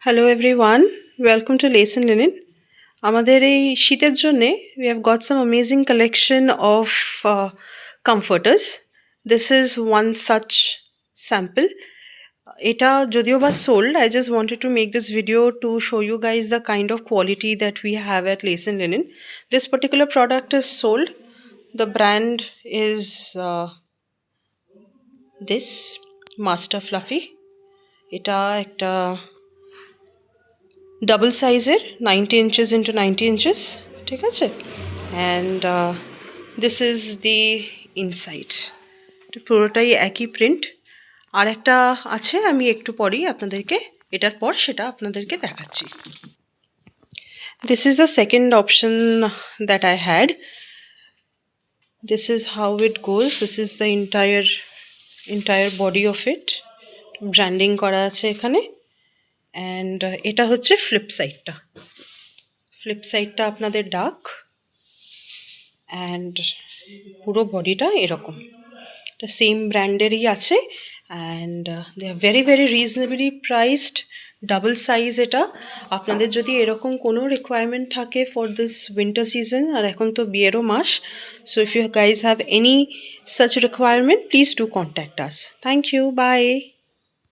Hello everyone, welcome to Lace and Linen. আমাদের এই শীতের জন্যে we have got some amazing collection of comforters. This is one such sample. এটা যদিও বা sold, I just wanted to make this video to show you guys the kind of quality that we have at Lace and Linen. This particular product is sold. The brand is this Master Fluffy. এটা একটা double সাইজের 90 inches into 90 inches, ঠিক আছে? And this is the inside. পুরোটাই একই print. আর একটা আছে, আমি একটু পরেই আপনাদেরকে এটার পর সেটা আপনাদেরকে দেখাচ্ছি। This is the second option that I had. This is how it goes. This is the entire body of it. Branding করা আছে এখানে। অ্যান্ড এটা হচ্ছে ফ্লিপ সাইডটা আপনাদের ডার্ক অ্যান্ড পুরো বডিটা এরকম। এটা সেম ব্র্যান্ডেরই আছে and they are very very reasonably priced. Double size এটা। আপনাদের যদি এরকম কোনো রিকোয়ারমেন্ট থাকে ফর দিস উইন্টার সিজন, আর এখন তো বিয়েরও মাস, so if you guys have any such requirement, please do contact us. Thank you. Bye.